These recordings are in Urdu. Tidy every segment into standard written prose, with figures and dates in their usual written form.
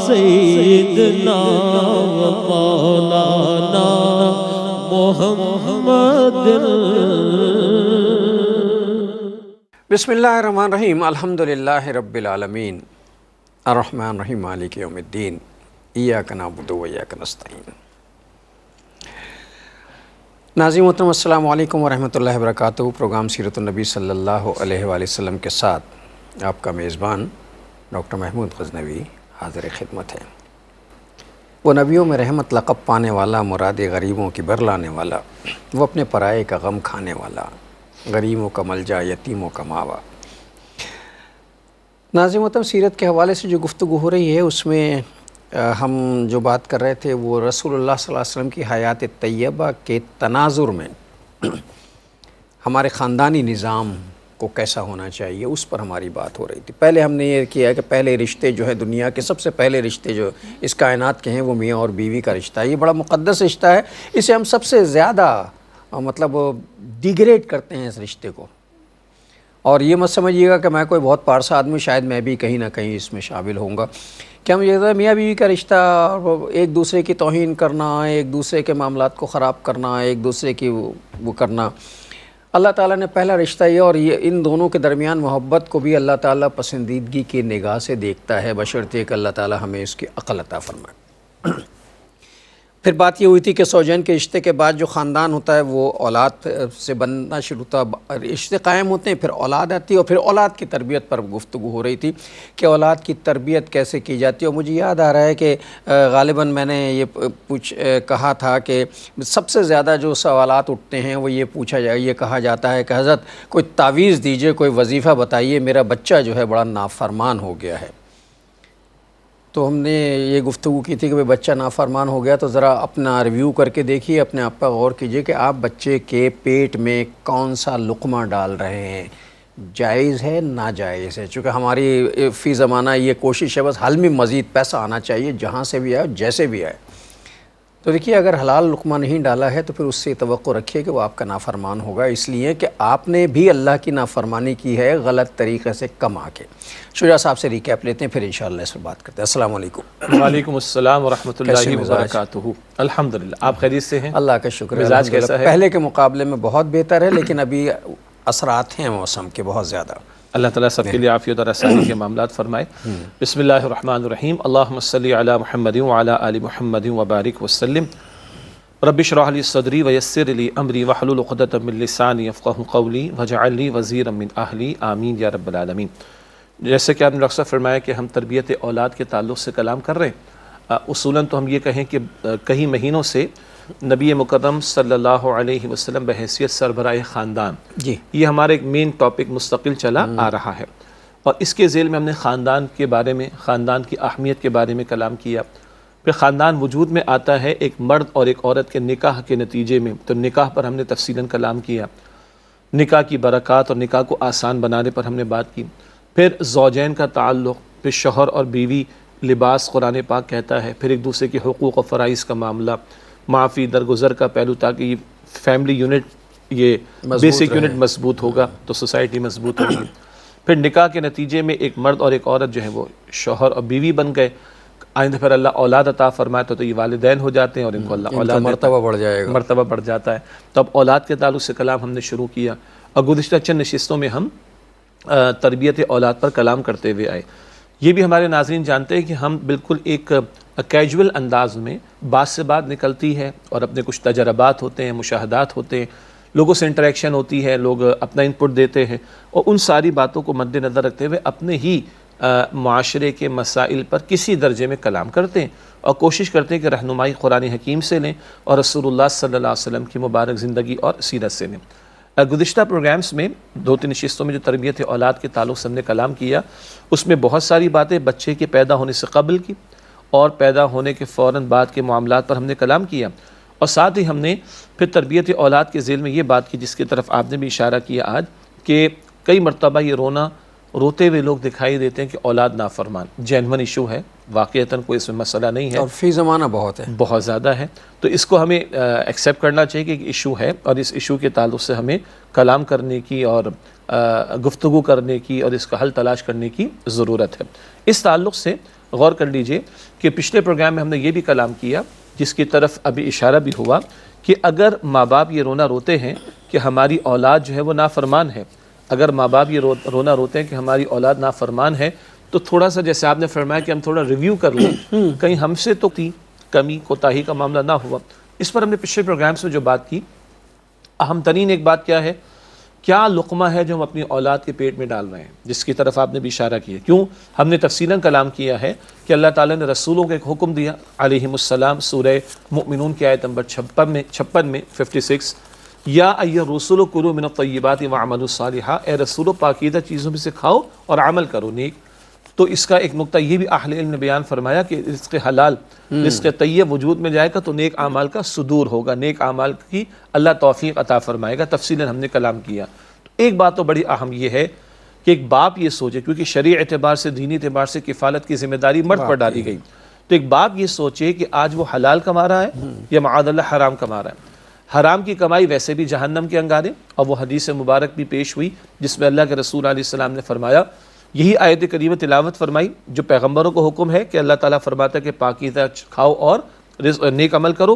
سیدنا و مولانا محمد۔ بسم اللہ الرحمن الرحیم، الحمدللہ رب العالمین، الرحمن الرحیم، مالک یوم الدین، ایاک نعبد و ایاک نستعین۔ ناظرین محترم، السلام علیکم ورحمۃ اللہ وبرکاتہ۔ پروگرام سیرت النبی صلی اللہ علیہ وآلہ وسلم کے ساتھ آپ کا میزبان ڈاکٹر محمود غزنوی حاضر خدمت ہے۔ وہ نبیوں میں رحمت لقب پانے والا، مراد غریبوں کی برلانے والا، وہ اپنے پرائے کا غم کھانے والا، غریبوں کا ملجا، یتیموں کا ماوا۔ ناظرین محترم، سیرت کے حوالے سے جو گفتگو ہو رہی ہے اس میں ہم جو بات کر رہے تھے وہ رسول اللہ صلی اللہ علیہ وسلم کی حیات طیبہ کے تناظر میں ہمارے خاندانی نظام کو کیسا ہونا چاہیے، اس پر ہماری بات ہو رہی تھی۔ پہلے ہم نے یہ کیا کہ پہلے رشتے جو ہے دنیا کے سب سے پہلے رشتے جو اس کائنات کے ہیں وہ میاں اور بیوی کا رشتہ ہے۔ یہ بڑا مقدس رشتہ ہے، اسے ہم سب سے زیادہ ڈیگریڈ کرتے ہیں اس رشتے کو۔ اور یہ مت سمجھیے گا کہ میں کوئی بہت پارسا آدمی، شاید میں بھی کہیں نہ کہیں اس میں شامل ہوں گا کہ ہم یہ میاں بیوی کا رشتہ، ایک دوسرے کی توہین کرنا، ایک دوسرے کے معاملات کو خراب کرنا، ایک دوسرے کی وہ کرنا۔ اللہ تعالیٰ نے پہلا رشتہ یہ، اور یہ ان دونوں کے درمیان محبت کو بھی اللہ تعالیٰ پسندیدگی کی نگاہ سے دیکھتا ہے، بشرطیہ کہ اللہ تعالیٰ ہمیں اس کی عقل عطا فرمائے۔ پھر بات یہ ہوئی تھی کہ زوجین کے رشتے کے بعد جو خاندان ہوتا ہے وہ اولاد سے بننا شروع ہوتا، رشتے قائم ہوتے ہیں، پھر اولاد آتی ہے، اور پھر اولاد کی تربیت پر گفتگو ہو رہی تھی کہ اولاد کی تربیت کیسے کی جاتی ہے۔ اور مجھے یاد آ رہا ہے کہ غالباً میں نے یہ کہا تھا کہ سب سے زیادہ جو سوالات اٹھتے ہیں وہ یہ کہا جاتا ہے کہ حضرت کوئی تعویذ دیجئے، کوئی وظیفہ بتائیے، میرا بچہ جو ہے بڑا نافرمان ہو گیا ہے۔ تو ہم نے یہ گفتگو کی تھی کہ بچہ نافرمان ہو گیا تو ذرا اپنا ریویو کر کے دیکھیے، اپنے آپ پر غور کیجئے کہ آپ بچے کے پیٹ میں کون سا لقمہ ڈال رہے ہیں، جائز ہے ناجائز ہے۔ چونکہ ہماری فی زمانہ یہ کوشش ہے بس حل میں مزید پیسہ آنا چاہیے، جہاں سے بھی آئے جیسے بھی آئے۔ تو دیکھیے اگر حلال لقمہ نہیں ڈالا ہے تو پھر اس سے توقع رکھیے کہ وہ آپ کا نافرمان ہوگا، اس لیے کہ آپ نے بھی اللہ کی نافرمانی کی ہے غلط طریقے سے کما کے۔ شجاع صاحب سے ریکیپ لیتے ہیں، پھر انشاءاللہ اس پر بات کرتے ہیں۔ السلام علیکم۔ وعلیکم السلام ورحمۃ اللہ وبرکاتہ۔ الحمدللہ، آپ خیریت سے ہیں؟ اللہ کا شکر ہے۔ مزاج کیسا ہے؟ پہلے کے مقابلے میں بہت بہتر ہے، لیکن ابھی اثرات ہیں موسم کے بہت زیادہ۔ اللہ تعالیٰ سب کے لیے عافیت اور آسانی کے معاملات فرمائے۔ بسم اللہ الرحمن الرحیم، اللہم صلی علی محمد وعلی آل محمد وبارک وسلم۔ رب اشرح لی صدری ویسر لی امری واحلل عقدۃ من لسانی یفقہوا قولی واجعل لی وزیرا من اہلی، آمین یا رب العالمین۔ جیسے کہ آپ نے ڈاکٹر صاحب فرمایا کہ ہم تربیت اولاد کے تعلق سے کلام کر رہے ہیں، اصولاً تو ہم یہ کہیں کہ کئی مہینوں سے نبی مکرم صلی اللہ علیہ وسلم بحیثیت سربراہ خاندان، یہ ہمارا ایک مین ٹاپک مستقل چلا آ رہا ہے، اور اس کے ذیل میں ہم نے خاندان کے بارے میں، خاندان کی اہمیت کے بارے میں کلام کیا۔ پھر خاندان وجود میں آتا ہے ایک مرد اور ایک عورت کے نکاح کے نتیجے میں، تو نکاح پر ہم نے تفصیلاً کلام کیا، نکاح کی برکات اور نکاح کو آسان بنانے پر ہم نے بات کی۔ پھر زوجین کا تعلق، پھر شوہر اور بیوی لباس قرآن پاک کہتا ہے، پھر ایک دوسرے کے حقوق و فرائض کا معاملہ، معافی درگزر کا پہلو، تاکہ یہ فیملی یونٹ، یہ بیسک یونٹ مضبوط ہوگا تو سوسائٹی مضبوط ہوگی۔ پھر نکاح کے نتیجے میں ایک مرد اور ایک عورت جو ہے وہ شوہر اور بیوی بن گئے، آئندہ پھر اللہ اولاد عطا فرمائے تو یہ والدین ہو جاتے ہیں اور ان کو اللہ اولاد مرتبہ بڑھ جائے گا، مرتبہ بڑھ جاتا ہے۔ تو اب اولاد کے تعلق سے کلام ہم نے شروع کیا، اور گزشتہ چند نشستوں میں ہم تربیت اولاد پر کلام کرتے ہوئے آئے۔ یہ بھی ہمارے ناظرین جانتے ہیں کہ ہم بالکل ایک کیجول انداز میں بات سے بات نکلتی ہے، اور اپنے کچھ تجربات ہوتے ہیں، مشاہدات ہوتے ہیں، لوگوں سے انٹریکشن ہوتی ہے، لوگ اپنا انپٹ دیتے ہیں، اور ان ساری باتوں کو مد نظر رکھتے ہوئے اپنے ہی معاشرے کے مسائل پر کسی درجے میں کلام کرتے ہیں، اور کوشش کرتے ہیں کہ رہنمائی قرآن حکیم سے لیں اور رسول اللہ صلی اللہ علیہ وسلم کی مبارک زندگی اور سیرت سے لیں۔ گزشتہ پروگرامز میں 2-3 نشستوں میں جو تربیت اولاد کے تعلق سے ہم نے کلام کیا، اس میں بہت ساری باتیں بچے کے پیدا ہونے سے قبل کی اور پیدا ہونے کے فوراً بعد کے معاملات پر ہم نے کلام کیا، اور ساتھ ہی ہم نے پھر تربیت اولاد کے ذیل میں یہ بات کی جس کی طرف آپ نے بھی اشارہ کیا آج، کہ کئی مرتبہ یہ روتے ہوئے لوگ دکھائی دیتے ہیں کہ اولاد نافرمان جینون ایشو ہے، واقعتاً کوئی اس میں مسئلہ نہیں ہے، اور فی زمانہ بہت زیادہ ہے، تو اس کو ہمیں ایکسیپٹ کرنا چاہیے کہ ایک ایشو ہے، اور اس ایشو کے تعلق سے ہمیں کلام کرنے کی اور گفتگو کرنے کی اور اس کا حل تلاش کرنے کی ضرورت ہے۔ اس تعلق سے غور کر لیجئے کہ پچھلے پروگرام میں ہم نے یہ بھی کلام کیا جس کی طرف ابھی اشارہ بھی ہوا کہ اگر ماں باپ یہ رونا روتے ہیں کہ ہماری اولاد جو ہے وہ نافرمان ہے، اگر ماں باپ یہ رونا روتے ہیں کہ ہماری اولاد نافرمان ہے، تو تھوڑا سا جیسے آپ نے فرمایا کہ ہم تھوڑا ریویو کر لیں کہیں ہم سے تو کمی کوتاہی کا معاملہ نہ ہوا۔ اس پر ہم نے پچھلے پروگرامز میں جو بات کی، اہم ترین ایک بات کیا ہے، کیا لقمہ ہے جو ہم اپنی اولاد کے پیٹ میں ڈال رہے ہیں، جس کی طرف آپ نے بھی اشارہ کیا۔ کیوں ہم نے تفصیلاً کلام کیا ہے کہ اللہ تعالیٰ نے رسولوں کو ایک حکم دیا علیہم السلام، سورہ مؤمنون کی آیت نمبر 56 میں 56، یا ایھا الرسل کلوا من الطیبات واعملوا صالحا، اے رسولو پاکیزہ چیزوں میں سے کھاؤ اور عمل کرو نیک۔ تو اس کا ایک نقطہ یہ بھی اہل علم نے بیان فرمایا کہ رزق حلال، رزق طیب وجود میں جائے گا تو نیک اعمال کا صدور ہوگا، نیک اعمال کی اللہ توفیق عطا فرمائے گا۔ تفصیلاً ہم نے کلام کیا۔ تو ایک بات تو بڑی اہم یہ ہے کہ ایک باپ یہ سوچے، کیونکہ شرعی اعتبار سے، دینی اعتبار سے کفالت کی ذمہ داری مرد پر ڈالی گئی، تو ایک باپ یہ سوچے کہ آج وہ حلال کما رہا ہے یا معاذ اللہ حرام کما رہا ہے۔ حرام کی کمائی ویسے بھی جہنم کے انگارے، اور وہ حدیث مبارک بھی پیش ہوئی جس میں اللہ کے رسول علیہ السلام نے فرمایا، یہی آیت کریمہ تلاوت فرمائی جو پیغمبروں کو حکم ہے کہ اللہ تعالیٰ فرماتا ہے کہ پاکیزہ کھاؤ اور نیک عمل کرو۔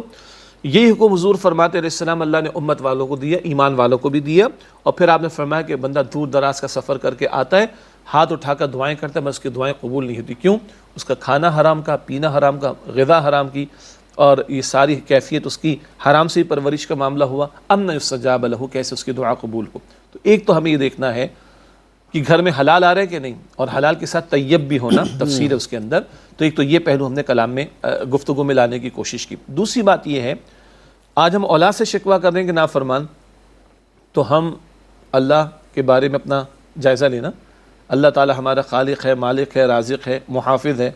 یہی حکم حضور فرماتے علیہ السلام اللہ نے امت والوں کو دیا، ایمان والوں کو بھی دیا، اور پھر آپ نے فرمایا کہ بندہ دور دراز کا سفر کر کے آتا ہے، ہاتھ اٹھا کر دعائیں کرتا ہے، مگر اس کی دعائیں قبول نہیں ہوتی۔ کیوں؟ اس کا کھانا حرام کا، پینا حرام کا، غذا حرام کی، اور یہ ساری کیفیت اس کی حرام سے پرورش کا معاملہ ہوا۔ امن یستجاب لہ، کیسے اس کی دعا قبول ہو۔ تو ایک تو ہمیں یہ دیکھنا ہے کہ گھر میں حلال آ رہا ہے کہ نہیں، اور حلال کے ساتھ طیب بھی ہونا، تفسیر ہے اس کے اندر۔ تو ایک تو یہ پہلو ہم نے کلام میں گفتگو میں لانے کی کوشش کی۔ دوسری بات یہ ہے، آج ہم اولاد سے شکوہ کر رہے ہیں کہ نافرمان، تو ہم اللہ کے بارے میں اپنا جائزہ لینا۔ اللہ تعالیٰ ہمارا خالق ہے، مالک ہے، رازق ہے، محافظ ہے،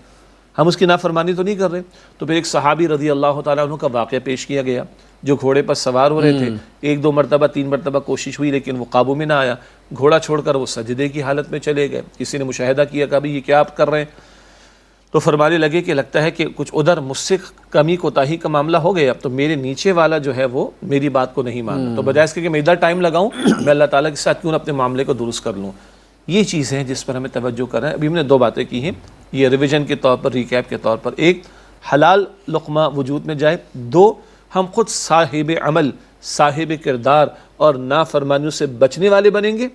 ہم اس کی نافرمانی تو نہیں کر رہے۔ تو پھر ایک صحابی رضی اللہ تعالیٰ عنہ کا واقعہ پیش کیا گیا جو گھوڑے پر سوار ہو رہے تھے، 1-2 مرتبہ 3 مرتبہ کوشش ہوئی لیکن وہ قابو میں نہ آیا، گھوڑا چھوڑ کر وہ سجدے کی حالت میں چلے گئے۔ کسی نے مشاہدہ کیا کہ بھئی یہ کیا آپ کر رہے ہیں، تو فرمانے لگے کہ لگتا ہے کہ کچھ ادھر مجھ سے کمی کوتاہی کا معاملہ ہو گیا، تو میرے نیچے والا جو ہے وہ میری بات کو نہیں مانا، تو بجائے اس کے کہ میں ادھر ٹائم لگاؤں، میں اللہ تعالیٰ کے ساتھ کیوں نہ اپنے معاملے کو درست کر لوں۔ یہ چیزیں ہیں جس پر ہمیں توجہ کرنا ہے۔ ابھی ہم نے 2 باتیں کی ہیں، یہ ریویژن کے طور پر، ریکیپ کے طور پر۔ ایک، حلال لقمہ وجود میں جائے۔ 2، ہم خود صاحب عمل، صاحب کردار اور نافرمانیوں سے بچنے والے بنیں گے،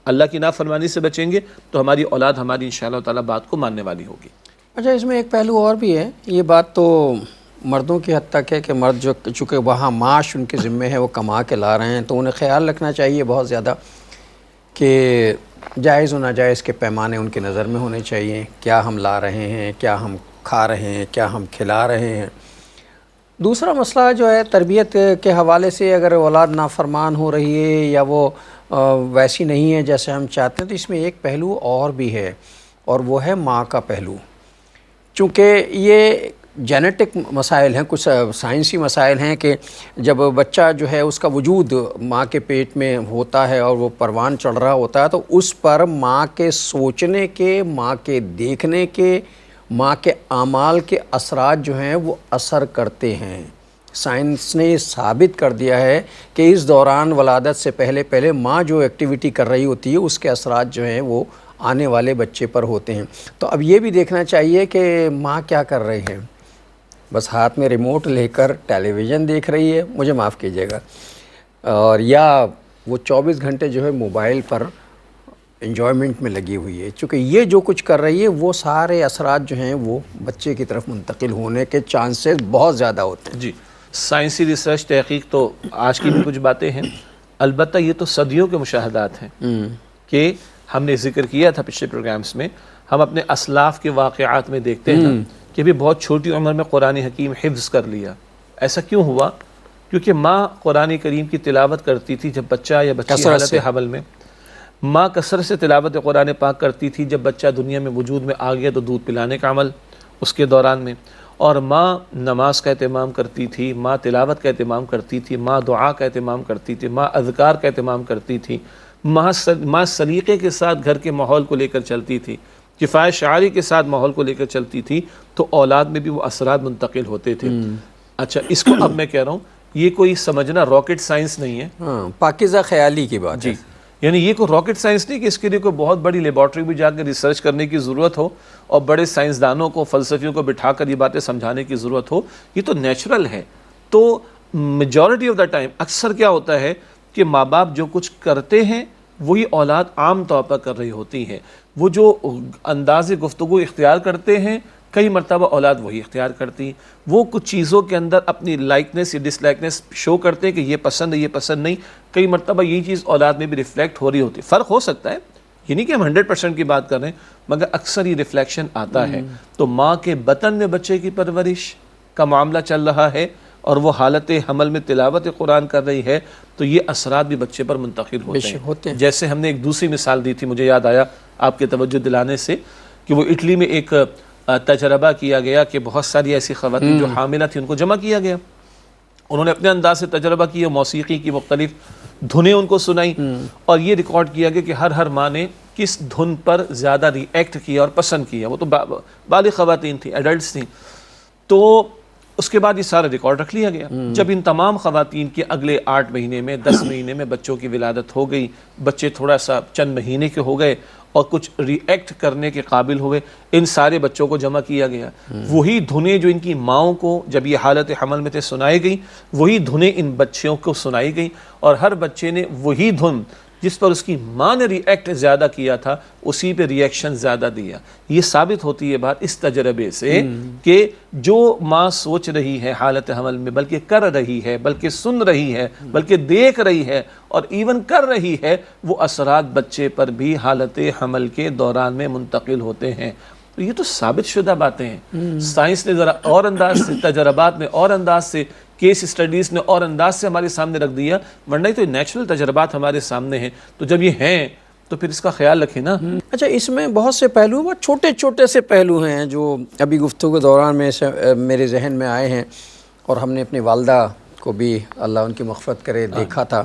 اللہ کی نافرمانی سے بچیں گے، تو ہماری اولاد ہماری انشاءاللہ تعالیٰ بات کو ماننے والی ہوگی۔ اچھا، اس میں ایک پہلو اور بھی ہے، یہ بات تو مردوں کی حد تک ہے کہ مرد جو چونکہ وہاں معاش ان کے ذمے ہے، وہ کما کے لا رہے ہیں، تو انہیں خیال رکھنا چاہیے بہت زیادہ کہ جائز و ناجائز کے پیمانے ان کی نظر میں ہونے چاہیے، کیا ہم لا رہے ہیں، کیا ہم کھا رہے ہیں، کیا ہم کھلا رہے ہیں۔ دوسرا مسئلہ جو ہے تربیت کے حوالے سے، اگر اولاد نافرمان ہو رہی ہے یا وہ ویسی نہیں ہے جیسے ہم چاہتے ہیں، تو اس میں ایک پہلو اور بھی ہے، اور وہ ہے ماں کا پہلو۔ چونکہ یہ جینیٹک مسائل ہیں، کچھ سائنسی مسائل ہیں کہ جب بچہ جو ہے اس کا وجود ماں کے پیٹ میں ہوتا ہے اور وہ پروان چڑھ رہا ہوتا ہے، تو اس پر ماں کے سوچنے کے، ماں کے دیکھنے کے، ماں کے اعمال کے اثرات جو ہیں وہ اثر کرتے ہیں۔ سائنس نے ثابت کر دیا ہے کہ اس دوران ولادت سے پہلے ماں جو ایکٹیویٹی کر رہی ہوتی ہے اس کے اثرات جو ہیں وہ آنے والے بچے پر ہوتے ہیں۔ تو اب یہ بھی دیکھنا چاہیے کہ ماں کیا کر رہی ہے، بس ہاتھ میں ریموٹ لے کر ٹیلی ویژن دیکھ رہی ہے، مجھے معاف کیجیے گا، اور یا وہ 24 گھنٹے جو ہے موبائل پر انجوائمنٹ میں لگی ہوئی ہے۔ چونکہ یہ جو کچھ کر رہی ہے وہ سارے اثرات جو ہیں وہ بچے کی طرف منتقل ہونے کے چانسز بہت زیادہ ہوتے ہیں۔ جی، سائنسی ریسرچ تحقیق تو آج کی بھی کچھ باتیں ہیں، البتہ یہ تو صدیوں کے مشاہدات ہیں کہ ہم نے ذکر کیا تھا پچھلے پروگرامز میں، ہم اپنے اسلاف کے واقعات میں دیکھتے ہیں کہ بھی بہت چھوٹی عمر میں قرآن حکیم حفظ کر لیا۔ ایسا کیوں ہوا؟ کیونکہ ماں قرآن کریم کی تلاوت کرتی تھی جب بچہ یا بچی حالت حمل میں، ماں کثرت سے تلاوت قرآن پاک کرتی تھی جب بچہ دنیا میں وجود میں آ گیا تو دودھ پلانے کا عمل اس کے دوران میں، اور ماں نماز کا اہتمام کرتی تھی، ماں تلاوت کا اہتمام کرتی تھی، ماں دعا کا اہتمام کرتی تھی، ماں اذکار کا اہتمام کرتی تھی، ماں سلیقے کے ساتھ گھر کے ماحول کو لے کر چلتی تھی، کفایت شعاری کے ساتھ ماحول کو لے کر چلتی تھی، تو اولاد میں بھی وہ اثرات منتقل ہوتے تھے۔ اچھا، اس کو اب میں کہہ رہا ہوں، یہ کوئی سمجھنا راکٹ سائنس نہیں ہے، پاکیزہ خیالی کی بات جی، یعنی یہ کوئی راکٹ سائنس نہیں کہ اس کے لیے کوئی بہت بڑی لیبارٹری بھی جا کے ریسرچ کرنے کی ضرورت ہو اور بڑے سائنسدانوں کو فلسفیوں کو بٹھا کر یہ باتیں سمجھانے کی ضرورت ہو. یہ تو نیچرل ہے. تو میجورٹی آف دا ٹائم اکثر کیا ہوتا ہے کہ ماں باپ جو کچھ کرتے ہیں وہی اولاد عام طور پر کر رہی ہوتی ہے. وہ جو انداز گفتگو اختیار کرتے ہیں کئی مرتبہ اولاد وہی اختیار کرتی. وہ کچھ چیزوں کے اندر اپنی لائکنس یا ڈس لائکنس شو کرتے ہیں کہ یہ پسند ہے یہ پسند نہیں. کئی مرتبہ یہ چیز اولاد میں بھی ریفلیکٹ ہو رہی ہوتی. فرق ہو سکتا ہے, یہ نہیں کہ ہم 100% کی بات کر رہے ہیں, مگر اکثر یہ ریفلیکشن آتا ہے. تو ماں کے بطن میں بچے کی پرورش کا معاملہ چل رہا ہے اور وہ حالت حمل میں تلاوت قرآن کر رہی ہے, تو یہ اثرات بھی بچے پر منتقل ہوتے ہیں. جیسے ہم نے ایک دوسری مثال دی تھی, مجھے یاد آیا آپ کے توجہ دلانے سے, کہ وہ اٹلی میں ایک تجربہ کیا گیا کہ بہت ساری ایسی خواتین جو حاملہ تھیں ان کو جمع کیا گیا. انہوں نے اپنے انداز سے تجربہ کیا, موسیقی کی مختلف دھنیں ان کو سنائی اور یہ ریکارڈ کیا گیا کہ ہر ماں نے کس دھن پر زیادہ ری ایکٹ کیا اور پسند کیا. وہ تو بالغ خواتین تھیں, ایڈلٹس تھیں. تو اس کے بعد یہ سارا ریکارڈ رکھ لیا گیا. جب ان تمام خواتین کے اگلے 8 مہینے میں 10 مہینے میں بچوں کی ولادت ہو گئی, بچے تھوڑا سا چند مہینے کے ہو گئے اور کچھ ری ایکٹ کرنے کے قابل ہوئے, ان سارے بچوں کو جمع کیا گیا. وہی دھنیں جو ان کی ماؤں کو جب یہ حالت حمل میں تھے سنائی گئی, وہی دھنیں ان بچوں کو سنائی گئی, اور ہر بچے نے وہی دھن جس پر اس کی ماں نے ری ایکٹ زیادہ کیا تھا اسی پہ ری ایکشن زیادہ دیا. یہ ثابت ہوتی ہے بات اس تجربے سے کہ جو ماں سوچ رہی ہے حالت حمل میں, بلکہ کر رہی ہے, بلکہ سن رہی ہے, بلکہ دیکھ رہی ہے اور ایون کر رہی ہے, وہ اثرات بچے پر بھی حالت حمل کے دوران میں منتقل ہوتے ہیں. تو یہ تو ثابت شدہ باتیں ہیں. سائنس نے ذرا اور انداز سے, تجربات نے اور انداز سے, کیس اسٹڈیز نے اور انداز سے ہمارے سامنے رکھ دیا, ورنہ تو نیچرل تجربات ہمارے سامنے ہیں. تو جب یہ ہیں تو پھر اس کا خیال رکھیں نا. اچھا, اس میں بہت سے پہلو, بہت چھوٹے چھوٹے سے پہلو ہیں جو ابھی گفتگو کے دوران میں میرے ذہن میں آئے ہیں, اور ہم نے اپنی والدہ کو بھی اللہ ان کی مغفرت کرے دیکھا تھا.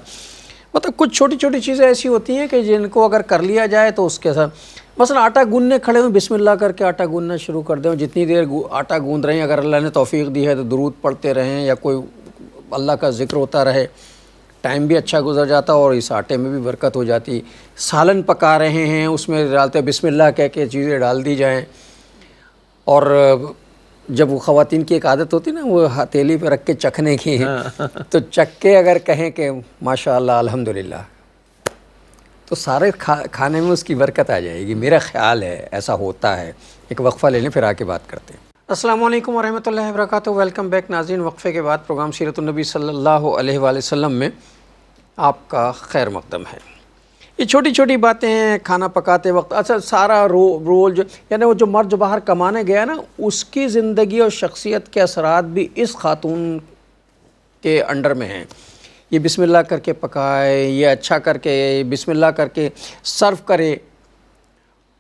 مطلب کچھ چھوٹی چھوٹی چیزیں ایسی ہوتی ہیں کہ جن کو اگر کر لیا جائے تو اس کے ساتھ, مثلا آٹا گوندنے کھڑے ہوئے بسم اللہ کر کے آٹا گوندنا شروع کر دیں, جتنی دیر آٹا گوندھ رہے ہیں اگر اللہ نے توفیق دی ہے تو درود پڑھتے رہیں یا کوئی اللہ کا ذکر ہوتا رہے, ٹائم بھی اچھا گزر جاتا اور اس آٹے میں بھی برکت ہو جاتی. سالن پکا رہے ہیں اس میں ڈالتے بسم اللہ کہہ کے چیزیں ڈال دی جائیں. اور جب وہ خواتین کی ایک عادت ہوتی نا وہ ہتھیلی پہ رکھ کے چکھنے کی, تو چکھ کے اگر کہیں کہ ماشاء اللہ الحمدللہ, تو سارے کھانے میں اس کی برکت آ جائے گی. میرا خیال ہے ایسا ہوتا ہے. ایک وقفہ لے لیں پھر آ کے بات کرتے ہیں. السلام علیکم ورحمۃ اللہ وبرکاتہ. ویلکم بیک ناظرین. وقفے کے بعد پروگرام سیرت النبی صلی اللہ علیہ وآلہ وسلم میں آپ کا خیر مقدم ہے. یہ چھوٹی چھوٹی باتیں ہیں کھانا پکاتے وقت. اچھا, سارا رول جو یعنی وہ جو مرد جو باہر کمانے گیا نا, اس کی زندگی اور شخصیت کے اثرات بھی اس خاتون کے انڈر میں ہیں. یہ بسم اللہ کر کے پکائے, یہ اچھا کر کے بسم اللہ کر کے سرو کرے,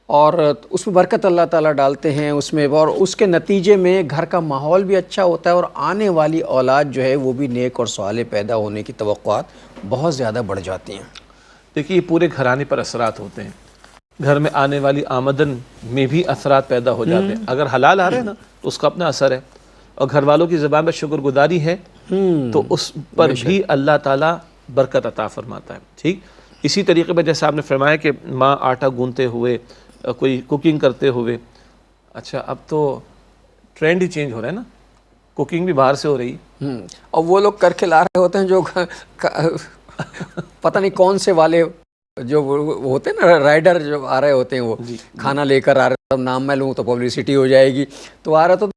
اور اس میں برکت اللہ تعالیٰ ڈالتے ہیں اس میں, اور اس کے نتیجے میں گھر کا ماحول بھی اچھا ہوتا ہے اور آنے والی اولاد جو ہے وہ بھی نیک اور صالح پیدا ہونے کی توقعات بہت زیادہ بڑھ جاتی ہیں. دیکھیے, یہ پورے گھرانے پر اثرات ہوتے ہیں. گھر میں آنے والی آمدن میں بھی اثرات پیدا ہو جاتے ہیں. اگر حلال آ رہے ہیں نا تو اس کا اپنا اثر ہے, اور گھر والوں کی زبان میں شکر گزاری ہے تو اس پر بھی اللہ تعالیٰ برکت عطا فرماتا ہے. ٹھیک اسی طریقے پہ جیسے آپ نے فرمایا کہ ماں آٹا گوندتے ہوئے, کوئی کوکنگ کرتے ہوئے. اچھا, اب تو ٹرینڈ ہی چینج ہو رہا ہے نا, کوکنگ بھی باہر سے ہو رہی ہے, اور وہ لوگ کر کے لا رہے ہوتے ہیں جو پتہ نہیں کون سے والے جو ہوتے ہیں نا رائڈر جو آ رہے ہوتے ہیں, وہ کھانا لے کر آ رہے, نام میں لوں تو پبلسٹی ہو جائے گی, تو آ رہا تو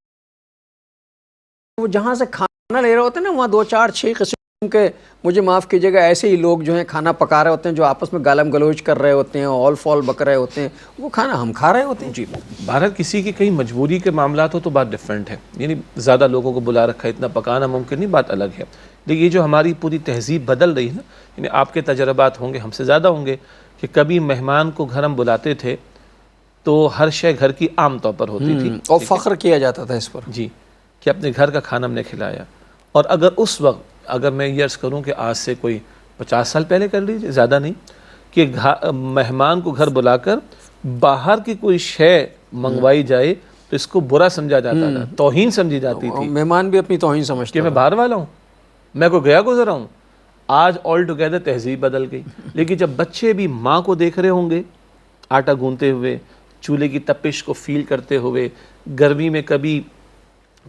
وہ جہاں سے کھانا لے رہے ہوتے ہیں نا وہاں 2 4 6 قسم کے, مجھے معاف کیجیے گا, ایسے ہی لوگ جو ہیں کھانا پکا رہے ہوتے ہیں جو آپس میں گالم گلوچ کر رہے ہوتے ہیں, آل فال بک رہے ہوتے ہیں, وہ کھانا ہم کھا رہے ہوتے ہیں. جی بہرحال کسی کی کہیں مجبوری کے معاملات ہو تو بات ڈیفرنٹ ہے, یعنی زیادہ لوگوں کو بلا رکھا ہے, اتنا پکانا ممکن نہیں, بات الگ ہے. لیکن یہ جو ہماری پوری تہذیب بدل رہی ہے نا, یعنی آپ کے تجربات ہوں گے ہم سے زیادہ ہوں گے کہ کبھی مہمان کو گھر ہم بلاتے تھے تو ہر شے گھر کی عام طور پر ہوتی تھی اور فخر کیا جاتا تھا اس پر, جی, کہ اپنے گھر کا کھانا ہم نے کھلایا. اور اگر اس وقت, اگر میں یہ عرض کروں کہ آج سے کوئی 50 سال پہلے کر لیجیے, زیادہ نہیں, کہ مہمان کو گھر بلا کر باہر کی کوئی شے منگوائی جائے تو اس کو برا سمجھا جاتا تھا, توہین سمجھی جاتی تھی. مہمان بھی اپنی توہین سمجھتے کہ میں باہر والا ہوں, میں کوئی گیا گزرا ہوں, آج آل ٹوگیدر تہذیب بدل گئی، لیکن جب بچے بھی ماں کو دیکھ رہے ہوں گے آٹا گوندتے ہوئے، چولہے کی تپش کو فیل کرتے ہوئے، گرمی میں کبھی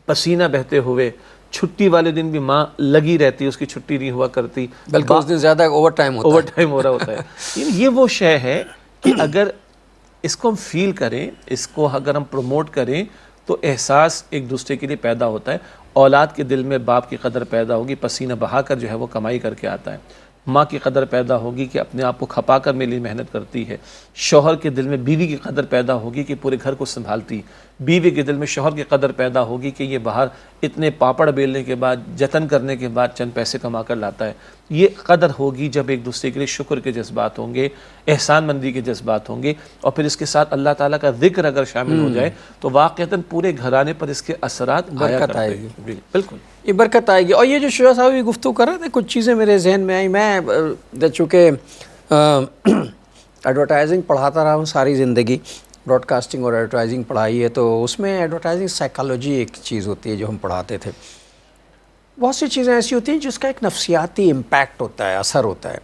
پسینہ بہتے ہوئے، چھٹی والے دن بھی ماں لگی رہتی، اس کی چھٹی نہیں ہوا کرتی، بلکہ اس دن زیادہ اوور ٹائم ہوتا اوور ٹائم ہو رہا ہوتا ہے. یہ وہ شے ہے کہ اگر اس کو ہم فیل کریں، اس کو اگر ہم پروموٹ کریں تو احساس ایک دوسرے کے لیے پیدا ہوتا ہے. اولاد کے دل میں باپ کی قدر پیدا ہوگی، پسینہ بہا کر جو ہے وہ کمائی کر کے آتا ہے. ماں کی قدر پیدا ہوگی کہ اپنے آپ کو کھپا کر میرے لیے محنت کرتی ہے. شوہر کے دل میں بیوی کی قدر پیدا ہوگی کہ پورے گھر کو سنبھالتی. بیوی کے دل میں شوہر کی قدر پیدا ہوگی کہ یہ باہر اتنے پاپڑ بیلنے کے بعد، جتن کرنے کے بعد چند پیسے کما کر لاتا ہے. یہ قدر ہوگی جب ایک دوسرے کے لیے شکر کے جذبات ہوں گے، احسان مندی کے جذبات ہوں گے، اور پھر اس کے ساتھ اللہ تعالیٰ کا ذکر اگر شامل ہو جائے تو واقعتاً پورے گھرانے پر اس کے اثرات برکت آئے گی. بالکل یہ برکت آئے گی. اور یہ جو شجاع صاحب بھی گفتگو کر رہے تھے، کچھ چیزیں میرے ذہن میں آئیں. میں چونکہ ایڈورٹائزنگ پڑھاتا رہا ہوں ساری زندگی، براڈ کاسٹنگ اور ایڈورٹائزنگ پڑھائی ہے، تو اس میں ایڈورٹائزنگ سائیکالوجی ایک چیز ہوتی ہے جو ہم پڑھاتے تھے. بہت سی چیزیں ایسی ہوتی ہیں جس کا ایک نفسیاتی امپیکٹ ہوتا ہے، اثر ہوتا ہے.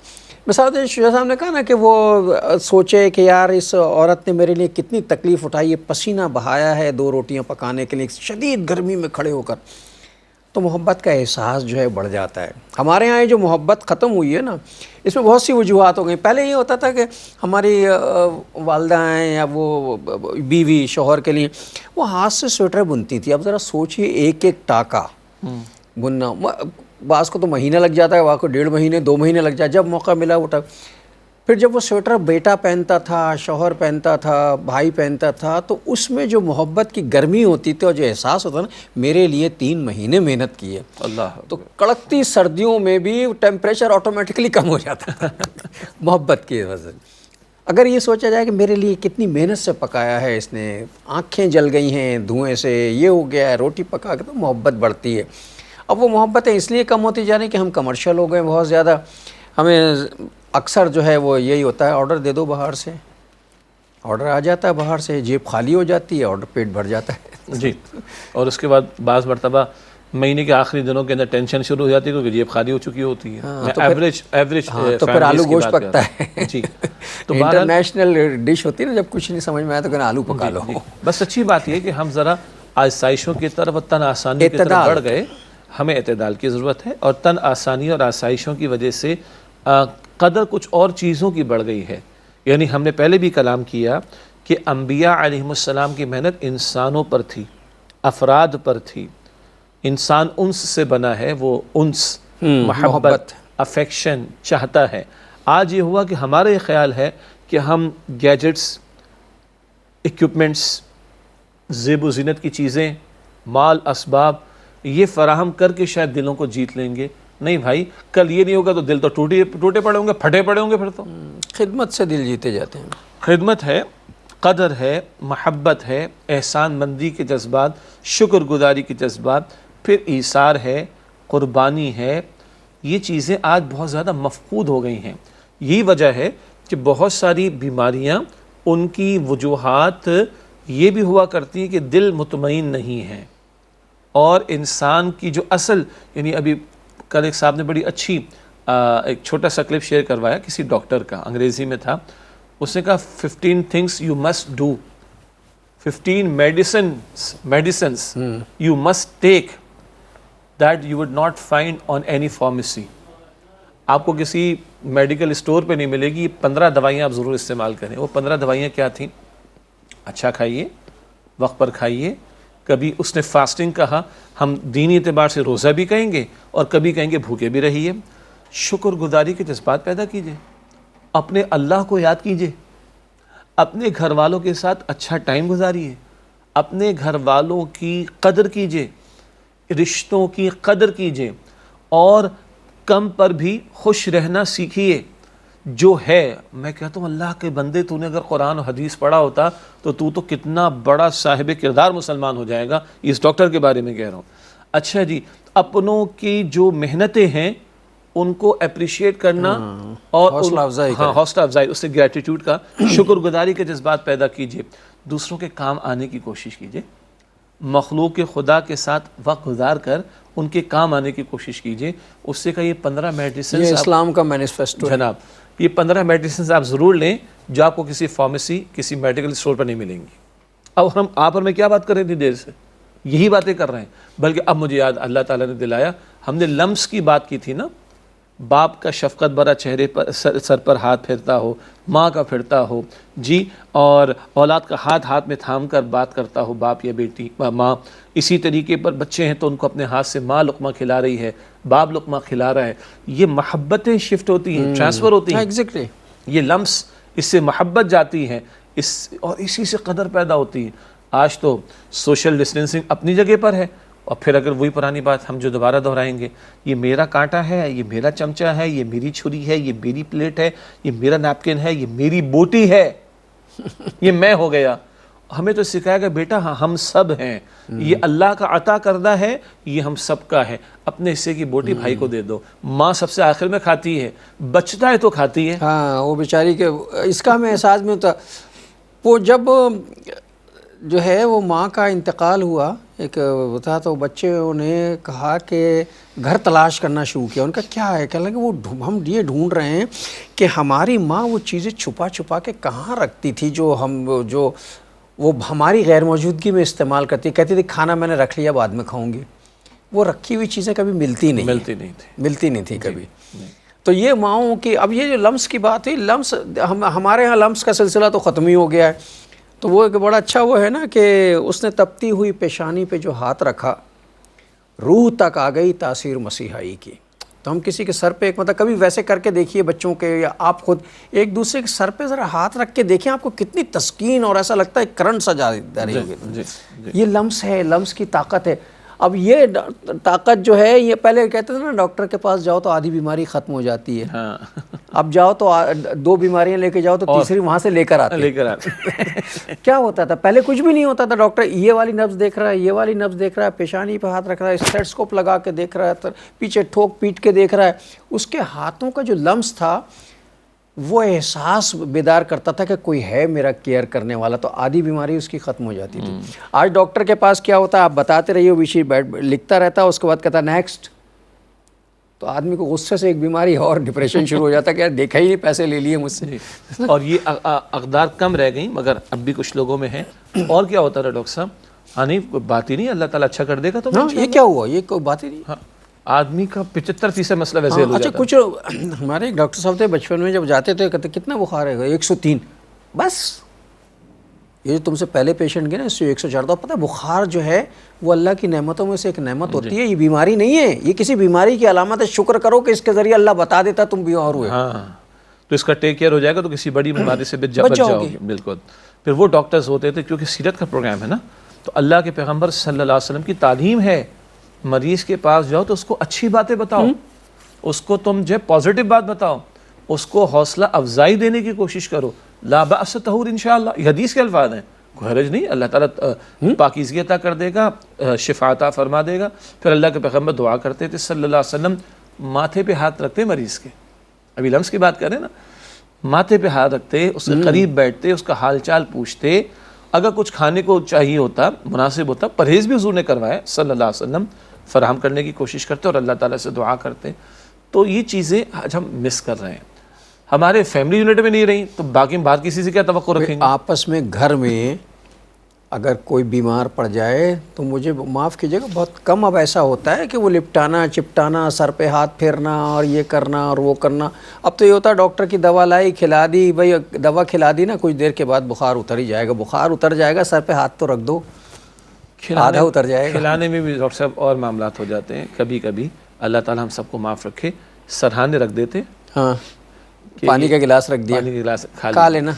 مثال شجاع صاحب نے کہا نا کہ وہ سوچے کہ یار اس عورت نے میرے لیے کتنی تکلیف اٹھائی ہے، پسینہ بہایا ہے 2 روٹیاں پکانے کے لیے شدید گرمی میں کھڑے ہو کر، تو محبت کا احساس جو ہے بڑھ جاتا ہے. ہمارے یہاں یہ جو محبت ختم ہوئی ہے نا، اس میں بہت سی وجوہات ہو گئی. پہلے یہ ہوتا تھا کہ ہماری والدہ ہیں یا وہ بیوی شوہر کے لیے وہ ہاتھ سے سویٹر بنتی تھی. اب ذرا سوچئے ایک ایک ٹاکا بننا، بعض کو تو مہینہ لگ جاتا ہے، بعض کو 1.5 مہینے 2 مہینے لگ جاتا ہے. جب موقع ملا وہ پھر جب وہ سویٹر بیٹا پہنتا تھا، شوہر پہنتا تھا، بھائی پہنتا تھا، تو اس میں جو محبت کی گرمی ہوتی تھی اور جو احساس ہوتا نا، میرے لیے 3 مہینے محنت کی ہے. اللہ تو کڑکتی سردیوں میں بھی ٹیمپریچر آٹومیٹکلی کم ہو جاتا تھا محبت کی وجہ سے. اگر یہ سوچا جائے کہ میرے لیے کتنی محنت سے پکایا ہے اس نے، آنکھیں جل گئی ہیں دھوئیں سے، یہ ہو گیا ہے، روٹی پکا کے، تو محبت بڑھتی ہے. اب وہ محبتیں اس لیے کم ہوتی جا رہی کہ ہم کمرشل ہو گئے بہت زیادہ. ہمیں اکثر جو ہے وہ یہی ہوتا ہے، آرڈر دے دو باہر سے، آرڈر آ جاتا ہے باہر سے، جیب خالی ہو جاتی ہے، آرڈر پیٹ بھر جاتا ہے. جی. اور اس کے بعد بعض مرتبہ مہینے کے آخری دنوں کے اندر ٹینشن شروع ہو جاتی ہے کیونکہ جیب خالی ہو چکی ہوتی ہے. ایوریج تو پھر آلو گوشت پکتا ہے. جی. تو انٹرنیشنل ڈش ہوتی ہے نا، جب کچھ نہیں سمجھ میں آیا تو کہنا آلو پکا لو. بس اچھی بات یہ کہ ہم ذرا آسائشوں کی طرف، تن آسانی کی طرف بڑھ گئے. ہمیں اعتدال کی ضرورت ہے، اور تن آسانی اور آسائشوں کی وجہ سے قدر کچھ اور چیزوں کی بڑھ گئی ہے. یعنی ہم نے پہلے بھی کلام کیا کہ انبیاء علیہم السلام کی محنت انسانوں پر تھی، افراد پر تھی. انسان انس سے بنا ہے، وہ انس محبت افیکشن چاہتا ہے. آج یہ ہوا کہ ہمارا یہ خیال ہے کہ ہم گیجٹس، ایکوپمنٹس، زیب و زینت کی چیزیں، مال اسباب یہ فراہم کر کے شاید دلوں کو جیت لیں گے. نہیں بھائی، کل یہ نہیں ہوگا تو دل تو ٹوٹے پڑے ہوں گے، پھٹے پڑے ہوں گے. پھر تو خدمت سے دل جیتے جاتے ہیں. خدمت ہے، قدر ہے، محبت ہے، احسان مندی کے جذبات، شکر گزاری کے جذبات، پھر ایثار ہے، قربانی ہے. یہ چیزیں آج بہت زیادہ مفقود ہو گئی ہیں. یہی وجہ ہے کہ بہت ساری بیماریاں، ان کی وجوہات یہ بھی ہوا کرتی ہیں کہ دل مطمئن نہیں ہے. اور انسان کی جو اصل، یعنی ابھی کل ایک صاحب نے بڑی اچھی ایک چھوٹا سا کلپ شیئر کروایا کسی ڈاکٹر کا، انگریزی میں تھا. اس نے کہا 15 things you must do, 15 medicines you must take that you would not find on any pharmacy. آپ کو کسی میڈیکل اسٹور پہ نہیں ملے گی. 15 دوائیاں آپ ضرور استعمال کریں. وہ 15 دوائیاں کیا تھیں؟ اچھا کھائیے، وقت پر کھائیے. کبھی اس نے فاسٹنگ کہا، ہم دینی اعتبار سے روزہ بھی کہیں گے اور کبھی کہیں گے بھوکے بھی رہیے. شکر گزاری کے جذبات پیدا کیجئے، اپنے اللہ کو یاد کیجئے، اپنے گھر والوں کے ساتھ اچھا ٹائم گزاریے، اپنے گھر والوں کی قدر کیجئے، رشتوں کی قدر کیجئے، اور کم پر بھی خوش رہنا سیکھیے. جو ہے، میں کہتا ہوں اللہ کے بندے، تو نے اگر قرآن و حدیث پڑھا ہوتا تو کتنا بڑا صاحب کردار مسلمان ہو جائے گا. اس ڈاکٹر کے بارے میں کہہ رہا ہوں. اچھا جی، اپنوں کی جو محنتیں ہیں ان کو اپریشیٹ کرنا اور حوصلہ افزائی حوصلہ افزائی، اس سے گریٹیٹیوڈ کا، شکر گزاری کے جذبات پیدا کیجئے. دوسروں کے کام آنے کی کوشش کیجئے. مخلوق خدا کے ساتھ وقت گزار کر ان کے کام آنے کی کوشش کیجئے. اس سے کہ یہ 15 میڈیسنز یہ اسلام کا مینیفیسٹو ہے جناب, یہ 15 میڈیسنز آپ ضرور لیں جو آپ کو کسی فارمیسی, کسی میڈیکل اسٹور پر نہیں ملیں گی. اب ہم آپ اور میں کیا بات کر رہے تھے دیر سے, یہی باتیں کر رہے ہیں. بلکہ اب مجھے یاد اللہ تعالیٰ نے دلایا, ہم نے لمس کی بات کی تھی نا, باپ کا شفقت بھرا چہرے پر سر پر ہاتھ پھیرتا ہو, ماں کا پھرتا ہو جی, اور اولاد کا ہاتھ میں تھام کر بات کرتا ہو باپ یا بیٹی ماں. اسی طریقے پر بچے ہیں تو ان کو اپنے ہاتھ سے ماں لقمہ کھلا رہی ہے, باپ لقمہ کھلا رہا ہے. یہ محبتیں شفٹ ہوتی ہیں, ٹرانسفر ہوتی ہیں. ایگزیکٹلی, یہ لمس, اس سے محبت جاتی ہے, اور اسی سے قدر پیدا ہوتی ہے. آج تو سوشل ڈسٹینسنگ اپنی جگہ پر ہے, اور پھر اگر وہی پرانی بات ہم جو دوبارہ دہرائیں گے, یہ میرا کانٹا ہے, یہ میرا چمچہ ہے, یہ میری چھری ہے, یہ میری پلیٹ ہے, یہ میرا نیپکن ہے, یہ میری بوٹی ہے, یہ میں ہو گیا. ہمیں تو سکھایا گیا بیٹا ہاں ہم سب ہیں, یہ اللہ کا عطا کردہ ہے, یہ ہم سب کا ہے, اپنے حصے کی بوٹی بھائی کو دے دو. ماں سب سے آخر میں کھاتی ہے, بچتا ہے تو کھاتی ہے. ہاں وہ بیچاری کے اس کا ہمیں احساس میں ہوتا. وہ جب جو ہے وہ ماں کا انتقال ہوا, ایک ہوتا تو بچے نے کہا کہ گھر تلاش کرنا شروع کیا. ان کا کیا ہے, کہنے لگے وہ ہم یہ ڈھونڈ رہے ہیں کہ ہماری ماں وہ چیزیں چھپا چھپا کے کہاں رکھتی تھی جو وہ ہماری غیر موجودگی میں استعمال کرتی. کہتی تھی کھانا میں نے رکھ لیا بعد میں کھاؤں گی. وہ رکھی ہوئی چیزیں کبھی ملتی نہیں تھی کبھی. تو یہ ماؤں کی, اب یہ جو لمس کی بات ہے, لمس ہمارے ہاں لمس کا سلسلہ تو ختم ہی ہو گیا ہے. تو وہ ایک بڑا اچھا وہ ہے نا کہ اس نے تپتی ہوئی پیشانی پہ جو ہاتھ رکھا, روح تک آ گئی تاثیر مسیحائی کی. تو ہم کسی کے سر پہ ایک مطلب کبھی ویسے کر کے دیکھیے بچوں کے, یا آپ خود ایک دوسرے کے سر پہ ذرا ہاتھ رکھ کے دیکھیں, آپ کو کتنی تسکین اور ایسا لگتا ہے کرنٹ سا جا رہی ہوگی. یہ لمس ہے, لمس کی طاقت ہے. اب یہ طاقت جو ہے, یہ پہلے کہتے تھے نا ڈاکٹر کے پاس جاؤ تو آدھی بیماری ختم ہو جاتی ہے, اب جاؤ تو 2 بیماریاں لے کے جاؤ تو تیسری وہاں سے لے کر آتے. کیا ہوتا تھا پہلے؟ کچھ بھی نہیں ہوتا تھا. ڈاکٹر یہ والی نبض دیکھ رہا ہے, یہ والی نبض دیکھ رہا ہے, پیشانی پہ ہاتھ رکھ رہا ہے, اسٹیتھوسکوپ لگا کے دیکھ رہا ہے, پیچھے ٹھوک پیٹ کے دیکھ رہا ہے. اس کے ہاتھوں کا جو لمس تھا وہ احساس بیدار کرتا تھا کہ کوئی ہے میرا کیئر کرنے والا, تو آدھی بیماری اس کی ختم ہو جاتی تھی. آج ڈاکٹر کے پاس کیا ہوتا ہے, آپ بتاتے رہیے, وشی بیٹھ لکھتا رہتا ہے, اس کے بعد کہتا ہے نیکسٹ. تو آدمی کو غصے سے ایک بیماری اور ڈپریشن شروع ہو جاتا ہے کہ یار دیکھا ہی نہیں, پیسے لے لیے مجھ سے. اور یہ اقدار کم رہ گئیں مگر اب بھی کچھ لوگوں میں ہیں. اور کیا ہوتا رہا ڈاکٹر صاحب, ہاں نہیں کوئی بات ہی نہیں, اللہ تعالیٰ اچھا کر دے گا. تو یہ کیا ہوا, یہ کوئی بات ہی نہیں. آدمی کا 75% مسئلہ ویسے حل ہو جاتا ہے. اچھا کچھ ہمارے ایک ڈاکٹر صاحب تھے, بچپن میں جب جاتے تھے کہتے کتنا بخار ہے, 103. بس یہ تم سے پہلے پیشنٹ گئے نا اس سے 104. تو پتہ ہے بخار جو ہے وہ اللہ کی نعمتوں میں سے ایک نعمت ہوتی ہے, یہ بیماری نہیں ہے, یہ کسی بیماری کی علامت ہے. شکر کرو کہ اس کے ذریعے اللہ بتا دیتا تم بیمار ہوئے. ہاں تو اس کا ٹیک کیئر ہو جائے گا تو کسی بڑی بیماری سے بچ جاؤ گے. بالکل. پھر وہ ڈاکٹرز ہوتے تھے, کیونکہ سیرت کا پروگرام ہے نا, تو اللہ کے پیغمبر صلی اللہ علیہ وسلم کی تعلیم ہے, مریض کے پاس جاؤ تو اس کو اچھی باتیں بتاؤ, اس کو تم جو پازیٹیو بات بتاؤ, اس کو حوصلہ افزائی دینے کی کوشش کرو. لا بأس طہور انشاءاللہ, یہ حدیث کے الفاظ ہیں, کوئی حرج نہیں, اللہ تعالیٰ پاکیزگی عطا کر دے گا, شفا عطا فرما دے گا. پھر اللہ کے پیغمبر دعا کرتے تھے صلی اللہ علیہ وسلم, ماتھے پہ ہاتھ رکھتے مریض کے, ابھی لمس کی بات کریں نا, ماتھے پہ ہاتھ رکھتے, اس کے قریب بیٹھتے, اس کا حال چال پوچھتے, اگر کچھ کھانے کو چاہیے ہوتا, مناسب ہوتا, پرہیز بھی حضور نے کروایا صلی اللہ علیہ وسلم, فراہم کرنے کی کوشش کرتے اور اللہ تعالیٰ سے دعا کرتے. تو یہ چیزیں آج ہم مس کر رہے ہیں. ہمارے فیملی یونٹ میں نہیں رہی تو باقی باہر کسی سے کیا توقع رکھیں گے. آپس میں گھر میں اگر کوئی بیمار پڑ جائے تو مجھے معاف کیجیے گا, بہت کم اب ایسا ہوتا ہے کہ وہ لپٹانا چپٹانا, سر پہ ہاتھ پھیرنا اور یہ کرنا اور وہ کرنا. اب تو یہ ہوتا ہے ڈاکٹر کی دوا لائی, کھلا دی, بھائی دوا کھلا دی نا, کچھ دیر کے بعد بخار اتر ہی جائے گا. بخار اتر جائے گا, سر پہ ہاتھ تو رکھ دو, آدھا اتر جائے گا. کھلانے میں بھی ڈاکٹر صاحب اور معاملات ہو جاتے ہیں کبھی کبھی, اللہ تعالیٰ ہم سب کو معاف رکھے. سرہانے رکھ دیتے, ہاں پانی کا گلاس رکھ دیا, پانی کا گلاس کھا لینا.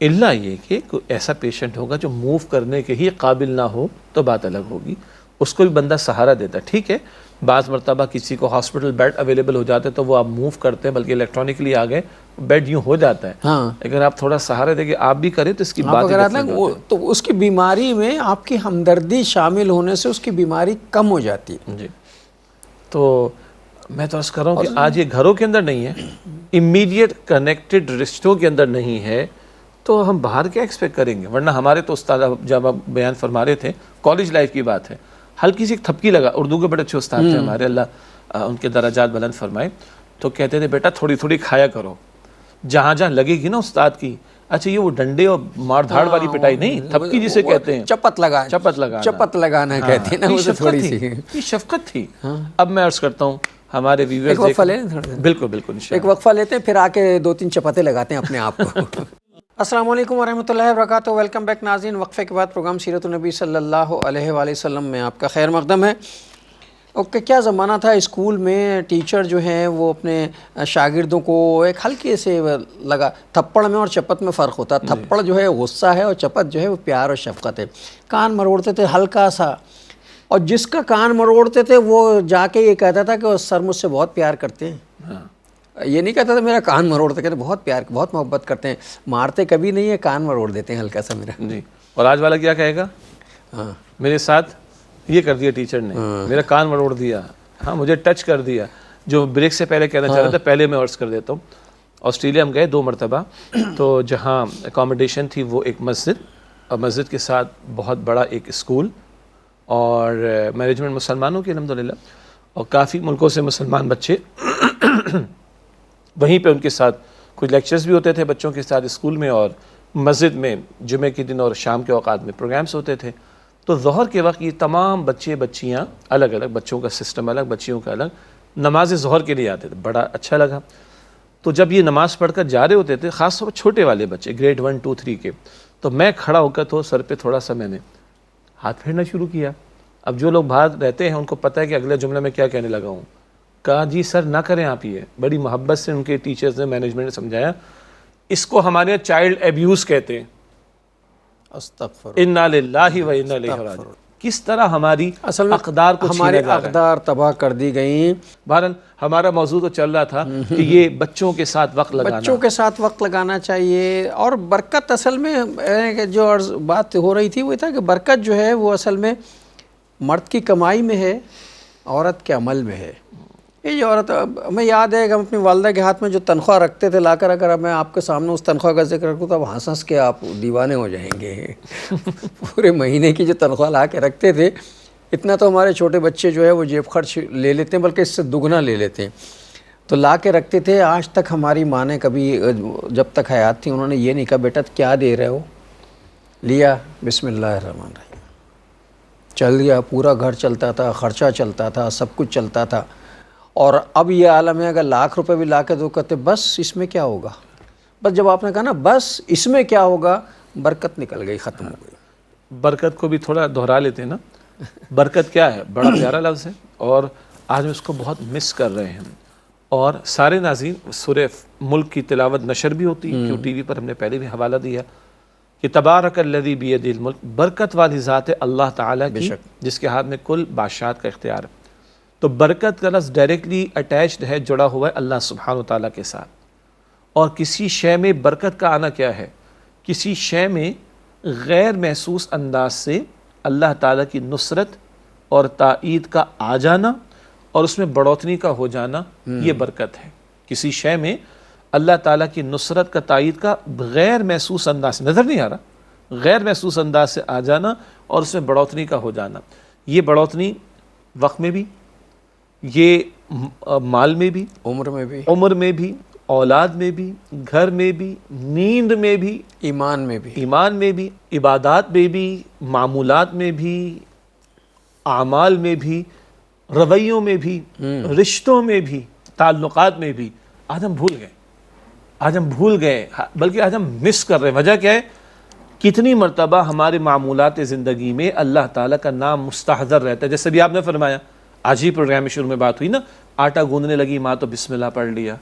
اللہ یہ کہ کوئی ایسا پیشنٹ ہوگا جو موو کرنے کے ہی قابل نہ ہو تو بات الگ ہوگی, اس کو بھی بندہ سہارا دیتا ہے. ٹھیک ہے, بعض مرتبہ کسی کو ہاسپٹل بیڈ اویلیبل ہو جاتے تو وہ آپ موو کرتے ہیں, بلکہ الیکٹرانکلی آ گئے بیڈ یوں ہو جاتا ہے. ہاں اگر آپ تھوڑا سہارا دے کے آپ بھی کریں تو اس کی بات تو اس کی بیماری میں آپ کی ہمدردی شامل ہونے سے اس کی بیماری کم ہو جاتی ہے. جی, تو میں تو عرض کر رہا ہوں کہ آج یہ گھروں کے اندر نہیں ہے, امیڈیٹ کنیکٹڈ رشتوں کے اندر نہیں ہے, تو ہم باہر کیا ایکسپیکٹ کریں گے؟ ورنہ ہمارے تو استاد جب آپ بیان فرما رہے تھے کالج لائف کی بات ہے، ہلکی سی ایک تھپکی لگا، اردو کے بڑے اچھے استاد تھے ہمارے، اللہ ان کے درجات بلند فرمائے، تو کہتے تھے بیٹا تھوڑی تھوڑی کھایا کرو، جہاں جہاں لگے گی نا استاد کی. اچھا یہ وہ ڈنڈے اور مار دھاڑ والی پٹائی نہیں، تھپکی جسے کہتے ہیں، چپت لگانا کہتے ہیں نا، وہ تھوڑی سی یہ شفقت تھی. اب میں عرض کرتا ہوں ہمارے ویورز، ایک وقفہ لیں تھوڑا، بالکل بالکل انشاءاللہ. ایک وقفہ لیتے ہیں پھر آ کے 2-3 چپاتے لگاتے ہیں اپنے آپ کو. السلام علیکم ورحمۃ اللہ وبرکاتہ. ویلکم بیک ناظرین. وقفے کے بعد پروگرام سیرت النبی صلی اللہ علیہ وآلہ وسلم میں آپ کا خیر مقدم ہے. اوکے، کیا زمانہ تھا اسکول میں ٹیچر جو ہیں وہ اپنے شاگردوں کو ایک ہلکے سے لگا، تھپڑ میں اور چپت میں فرق ہوتا. تھپڑ جو ہے غصہ ہے اور چپت جو ہے وہ پیار اور شفقت ہے. کان مروڑتے تھے ہلکا سا، اور جس کا کان مروڑتے تھے وہ جا کے یہ کہتا تھا کہ سر مجھ سے بہت پیار کرتے ہیں. یہ نہیں کہتا تھا میرا کان مروڑتے، کہتے بہت پیار بہت محبت کرتے ہیں. مارتے کبھی نہیں ہے، کان مروڑ دیتے ہیں ہلکا سا میرا. جی. اور آج والا کیا کہے گا؟ میرے ساتھ یہ کر دیا ٹیچر نے، میرا کان مروڑ دیا، ہاں مجھے ٹچ کر دیا. جو بریک سے پہلے کہنا چاہ رہا تھا، پہلے میں عرض کر دیتا ہوں. آسٹریلیا ہم گئے 2 مرتبہ، تو جہاں اکاموڈیشن تھی وہ ایک مسجد، اور مسجد کے ساتھ بہت بڑا ایک اسکول، اور مینجمنٹ مسلمانوں کی الحمدللہ، اور کافی ملکوں سے مسلمان بچے وہیں پہ ان کے ساتھ کچھ لیکچرز بھی ہوتے تھے بچوں کے ساتھ اسکول میں، اور مسجد میں جمعے کے دن اور شام کے اوقات میں پروگرامز ہوتے تھے. تو ظہر کے وقت یہ تمام بچے بچیاں الگ الگ، بچوں کا سسٹم الگ، بچیوں کا الگ، نماز ظہر کے لیے آتے تھے. بڑا اچھا لگا. تو جب یہ نماز پڑھ کر جا رہے ہوتے تھے، خاص طور پر چھوٹے والے بچے گریڈ 1 2 3 کے، تو میں کھڑا ہو کر تو سر پہ تھوڑا سا میں نے ہاتھ پھیرنا شروع کیا. اب جو لوگ باہر رہتے ہیں ان کو پتہ ہے کہ اگلے جملے میں کیا کہنے لگا ہوں. کہا جی سر نہ کریں آپ، یہ بڑی محبت سے ان کے ٹیچرز نے، مینجمنٹ نے سمجھایا، اس کو ہمارے یہاں چائلڈ ایبیوز کہتے ہیں. استغفر انا للہ و انا الیہ راجعون. کس طرح ہماری اصل میں اقدار کو ہمارے چھینا جا رہا ہے. اقدار تباہ کر دی گئیں. بہرحال ہمارا موضوع تو چل رہا تھا کہ یہ بچوں کے ساتھ وقت لگانا، بچوں کے ساتھ وقت لگانا چاہیے. اور برکت اصل میں جو بات ہو رہی تھی وہ تھا کہ برکت جو ہے وہ اصل میں مرد کی کمائی میں ہے، عورت کے عمل میں ہے. یہ جو عورت، ہمیں یاد ہے کہ ہم اپنی والدہ کے ہاتھ میں جو تنخواہ رکھتے تھے لا کر، اگر میں آپ کے سامنے اس تنخواہ کا ذکر رکھوں تو اب ہنس ہنس کے آپ دیوانے ہو جائیں گے. پورے مہینے کی جو تنخواہ لا کے رکھتے تھے، اتنا تو ہمارے چھوٹے بچے جو ہے وہ جیب خرچ لے لیتے ہیں، بلکہ اس سے دگنا لے لیتے ہیں. تو لا کے رکھتے تھے. آج تک ہماری ماں نے کبھی جب تک حیات تھی انہوں نے یہ نہیں کہا بیٹا کیا دے رہے ہو، لیا بسم اللہ الرحمن الرحیم، چل گیا. پورا گھر چلتا تھا، خرچہ چلتا تھا، سب کچھ چلتا تھا. اور اب یہ عالم ہے اگر لاکھ روپے بھی لا کے دو کہتے بس اس میں کیا ہوگا. بس جب آپ نے کہا نا بس اس میں کیا ہوگا، برکت نکل گئی، ختم ہو گئی. برکت کو بھی تھوڑا دہرا لیتے ہیں نا. برکت کیا ہے؟ بڑا پیارا لفظ ہے، اور آج ہم اس کو بہت مس کر رہے ہیں. اور سارے ناظرین سورہ ملک کی تلاوت نشر بھی ہوتی ہے، کیوں ٹی وی پر ہم نے پہلے بھی حوالہ دیا کہ تبارک الذی بیدہ الملک، برکت والی ذات ہے اللہ تعالیٰ کی جس کے ہاتھ میں کل بادشاہت کا اختیار ہے. تو برکت کا لفظ ڈائریکٹلی اٹیچڈ ہے، جڑا ہوا ہے اللہ سبحانہ وتعالیٰ کے ساتھ. اور کسی شے میں برکت کا آنا کیا ہے؟ کسی شے میں غیر محسوس انداز سے اللہ تعالیٰ کی نصرت اور تائید کا آ جانا اور اس میں بڑھوتری کا ہو جانا، یہ برکت ہے. کسی شے میں اللہ تعالیٰ کی نصرت کا تائید کا غیر محسوس انداز سے، نظر نہیں آ رہا، غیر محسوس انداز سے آ جانا اور اس میں بڑھوتری کا ہو جانا. یہ بڑھوتری وقت میں بھی، یہ مال میں بھی، عمر میں بھی، اولاد میں بھی، گھر میں بھی، نیند میں بھی، ایمان میں بھی، عبادات میں بھی، معمولات میں بھی، اعمال میں بھی، رویوں میں بھی، رشتوں میں بھی، تعلقات میں بھی. آج ہم بھول گئے، بلکہ آج ہم مس کر رہے ہیں. وجہ کیا ہے؟ کتنی مرتبہ ہمارے معمولات زندگی میں اللہ تعالیٰ کا نام مستحضر رہتا ہے. جیسے بھی آپ نے فرمایا، آج ہی پروگرام میں شروع میں بات ہوئی نا، آٹا گوندنے لگی ماں تو بسم اللہ پڑھ لیا،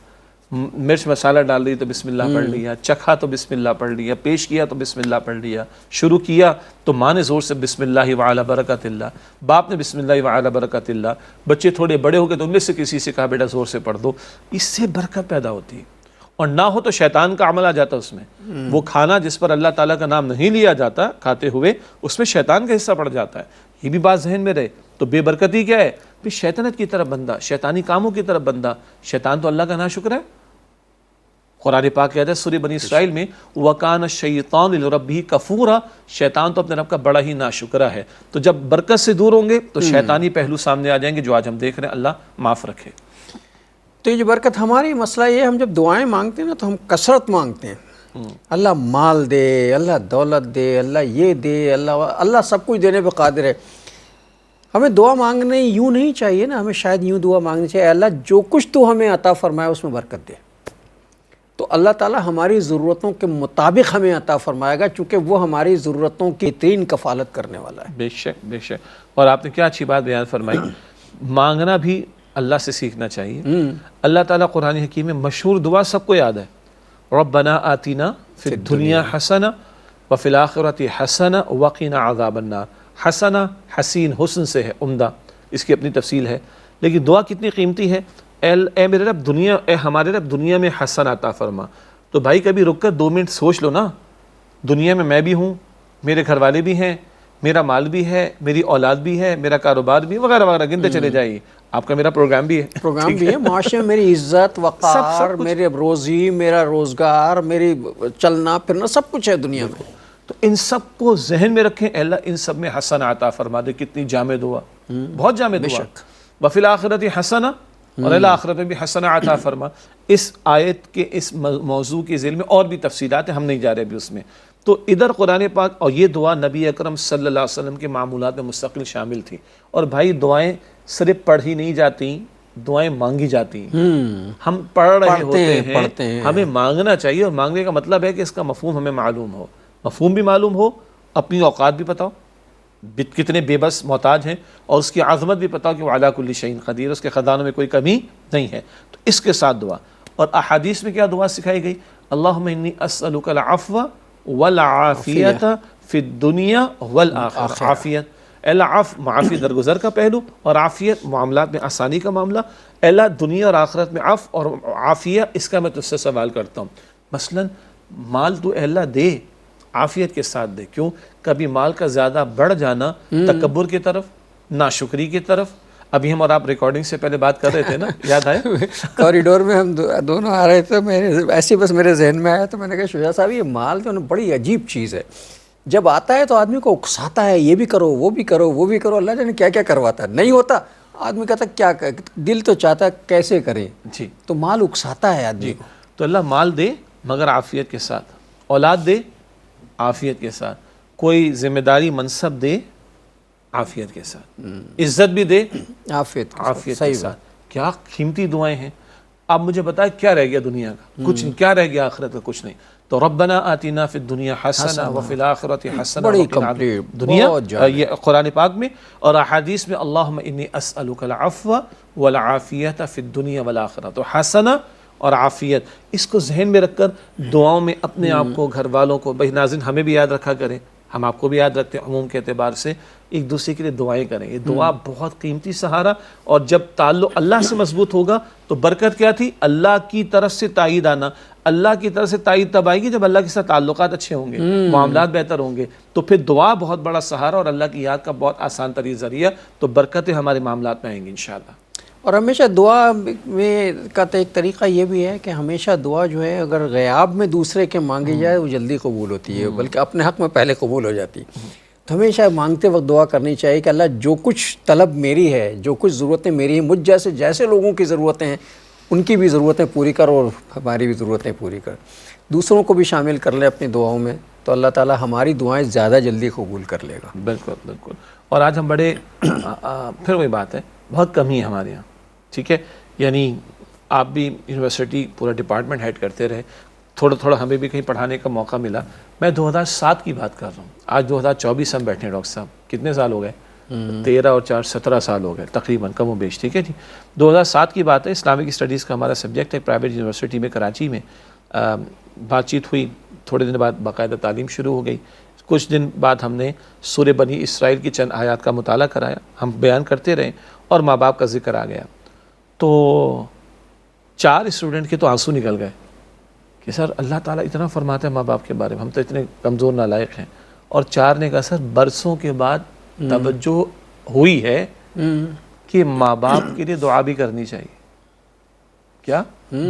مرچ مسالہ ڈال رہی تو بسم اللہ پڑھ لیا، چکھا تو بسم اللہ پڑھ لیا، پیش کیا تو بسم اللہ پڑھ لیا، شروع کیا تو ماں نے زور سے بسم اللہ وعلی برکت اللہ، باپ نے بسم اللہ وعلی برکت اللہ، بچے تھوڑے بڑے ہو گئے تو ان میں سے کسی سے کہا بیٹا زور سے پڑھ دو. اس سے برکت پیدا ہوتی ہے. اور نہ ہو تو شیطان کا عمل آ جاتا اس میں. وہ کھانا جس پر اللہ تعالیٰ کا نام نہیں لیا جاتا کھاتے ہوئے، اس میں شیطان کا حصہ پڑ جاتا ہے. یہ بھی بات ذہن میں رہے. تو بے برکتی کیا ہے؟ پھر شیطنت کی طرف بندہ، شیطانی کاموں کی طرف بندہ. شیطان تو اللہ کا ناشکر ہے، قرآن پاک کہتا ہے سورہ بنی اسرائیل میں وَكَانَ الشَّيْطَانُ لِرَبِّهِ كَفُورًا، شیطان تو اپنے رب کا بڑا ہی ناشکرا ہے. تو جب برکت سے دور ہوں گے تو شیطانی پہلو سامنے آ جائیں گے جو آج ہم دیکھ رہے ہیں. اللہ معاف رکھے. تو یہ جو برکت ہماری مسئلہ یہ ہم جب دعائیں مانگتے ہیں نا تو ہم کثرت مانگتے ہیں. اللہ مال دے، اللہ دولت دے، اللہ یہ دے، اللہ سب کچھ دینے پہ قادر ہے. ہمیں دعا مانگنے یوں نہیں چاہیے نا، ہمیں شاید یوں دعا مانگنی چاہیے اللہ جو کچھ تو ہمیں عطا فرمائے اس میں برکت دے. تو اللہ تعالیٰ ہماری ضرورتوں کے مطابق ہمیں عطا فرمائے گا چونکہ وہ ہماری ضرورتوں کی بہترین کفالت کرنے والا ہے. بے شک بے شک. اور آپ نے کیا اچھی بات بیان فرمائی. مانگنا بھی اللہ سے سیکھنا چاہیے. اللہ تعالیٰ قرآن حکیم میں مشہور دعا سب کو یاد ہے، ربنا آتینا فی الدنیا حسنہ وفی الآخرۃ حسنہ وقنا عذاب النار. حسنہ حسین حسن سے ہے، عمدہ، اس کی اپنی تفصیل ہے. لیکن دعا کتنی قیمتی ہے. اے میرے رب دنیا، اے ہمارے رب دنیا میں حسن عطا فرما. تو بھائی کبھی رک کر 2 منٹ سوچ لو نا، دنیا میں بھی ہوں، میرے گھر والے بھی ہیں، میرا مال بھی ہے، میری اولاد بھی ہے، میرا کاروبار بھی وغیرہ وغیرہ گنتے چلے جائیے. آپ کا میرا پروگرام بھی ہے، معاشرے میں میری عزت وقار، میرے روزی، میرا روزگار، میری چلنا پھرنا سب کچھ ہے دنیا میں. تو ان سب کو ذہن میں رکھیں، اے اللہ ان سب میں حسن عطا فرما دے. کتنی جامع دعا، بہت جامع دعا. وفی الآخرۃ حسنہ، اور اللہ آخرت میں بھی حسنہ عطا فرما. اس آیت کے اس موضوع کے ذیل میں اور بھی تفصیلات ہیں، ہم نہیں جا رہے ابھی اس میں. تو ادھر قرآن پاک اور یہ دعا نبی اکرم صلی اللہ علیہ وسلم کے معمولات میں مستقل شامل تھی. اور بھائی دعائیں صرف پڑھی نہیں جاتی، دعائیں مانگی جاتی ہیں. ہم پڑھ رہے ہوتے ہیں، ہمیں مانگنا چاہیے. اور مانگنے کا مطلب ہے کہ اس کا مفہوم ہمیں معلوم ہو، مفہوم بھی معلوم ہو، اپنی اوقات بھی پتہ ہو، کتنے بے بس محتاج ہیں، اور اس کی عظمت بھی پتہ ہو کہ وہ علی کل شیء قدیر، اس کے خزانوں میں کوئی کمی نہیں ہے. تو اس کے ساتھ دعا. اور احادیث میں کیا دعا سکھائی گئی؟ اللہم انی اسألک العفو والعافیت فی الدنیا والآخرہ. عافیت، اے اللہ عفو معافی درگزر کا پہلو، اور عافیت معاملات میں آسانی کا معاملہ. اے اللہ دنیا اور آخرت میں عفو اور عافیہ، اس کا میں تجھ سے سوال کرتا ہوں. مثلا مال تو اے اللہ دے، عافیت کے ساتھ دے. کیوں؟ کبھی مال کا زیادہ بڑھ جانا تکبر کی طرف، ناشکری کی طرف. ابھی ہم اور آپ ریکارڈنگ سے پہلے بات کر رہے تھے نا، یاد آئے کوریڈور میں ہم دونوں آ رہے تھے، ایسے بس میرے ذہن میں آیا تو میں نے کہا شجاع صاحب یہ مال تو بڑی عجیب چیز ہے. جب آتا ہے تو آدمی کو اکساتا ہے، یہ بھی کرو، وہ بھی کرو، وہ بھی کرو، اللہ جانے کیا کیا کرواتا ہے. نہیں ہوتا آدمی کہتا کیا دل تو چاہتا ہے کیسے کریں. جی، تو مال اکساتا ہے آدمی کو. تو اللہ مال دے مگر عافیت کے ساتھ، اولاد دے عافیت کے ساتھ، کوئی ذمہ داری منصب دے عافیت کے ساتھ، عزت بھی دے عافیت کے ساتھ. کیا قیمتی دعائیں ہیں. اب مجھے بتائیں کیا رہ گیا دنیا کا؟ کچھ نہیں. کیا رہ گیا آخرت کا؟ کچھ نہیں. تو ربنا آتینا فی الدنیا حسنہ وفی الآخرۃ حسنہ. بڑی کمپلیٹ دنیا یہ قرآن پاک میں، اور احادیث میں اللہم انی اسألک العفو والعافیت فی الدنیا والآخرہ. تو حسنہ اور عافیت، اس کو ذہن میں رکھ کر دعاؤں میں اپنے آپ کو، گھر والوں کو، بھائی ناظرین ہمیں بھی یاد رکھا کریں، ہم آپ کو بھی یاد رکھتے ہیں. عموم کے اعتبار سے ایک دوسرے کے لیے دعائیں کریں. یہ دعا بہت قیمتی سہارا. اور جب تعلق اللہ سے مضبوط ہوگا تو برکت کیا تھی؟ اللہ کی طرف سے تائید آنا. اللہ کی طرف سے تائید تب آئے گی جب اللہ کے ساتھ تعلقات اچھے ہوں گے، معاملات بہتر ہوں گے. تو پھر دعا بہت بڑا سہارا اور اللہ کی یاد کا بہت آسان ترین ذریعہ. تو برکتیں ہمارے معاملات میں آئیں گی انشاءاللہ. اور ہمیشہ دعا میں کا تو ایک طریقہ یہ بھی ہے کہ ہمیشہ دعا جو ہے اگر غیاب میں دوسرے کے مانگی جائے وہ جلدی قبول ہوتی ہے، بلکہ اپنے حق میں پہلے قبول ہو جاتی. تو ہمیشہ مانگتے وقت دعا کرنی چاہیے کہ اللہ جو کچھ طلب میری ہے، جو کچھ ضرورتیں میری ہیں، مجھ جیسے لوگوں کی ضرورتیں ہیں ان کی بھی ضرورتیں پوری کر اور ہماری بھی ضرورتیں پوری کر. دوسروں کو بھی شامل کر لیں اپنی دعاؤں میں تو اللہ تعالیٰ ہماری دعائیں زیادہ جلدی قبول کر لے گا. بالکل بالکل. اور آج ہم بڑے پھر وہی بات ہے، بہت کمی ہے ہمارے یہاں. ٹھیک ہے، یعنی آپ بھی یونیورسٹی پورا ڈپارٹمنٹ ہیڈ کرتے رہے، تھوڑا تھوڑا ہمیں بھی کہیں پڑھانے کا موقع ملا. میں 2007 کی بات کر رہا ہوں، آج 2024 ہم بیٹھے ہیں. ڈاکٹر صاحب کتنے سال ہو گئے؟ 13 اور 4 17 سال ہو گئے تقریباً، کم و بیش. ٹھیک ہے جی، 2007 کی بات ہے. اسلامک اسٹڈیز کا ہمارا سبجیکٹ ہے پرائیویٹ یونیورسٹی میں کراچی میں. بات چیت ہوئی، تھوڑے دن بعد باقاعدہ تعلیم شروع ہو گئی. کچھ دن بعد ہم نے سورہ بنی اسرائیل کی چند آیات کا مطالعہ کرایا، ہم بیان کرتے رہے اور ماں باپ کا ذکر آ گیا. تو 4 اسٹوڈنٹ کے تو آنسو نکل گئے کہ سر اللہ تعالیٰ اتنا فرماتا ہے ماں باپ کے بارے میں، ہم تو اتنے کمزور نالائق ہیں. اور 4 نے کہا سر برسوں کے بعد توجہ ہوئی ہے کہ ماں باپ کے لیے دعا بھی کرنی چاہیے. کیا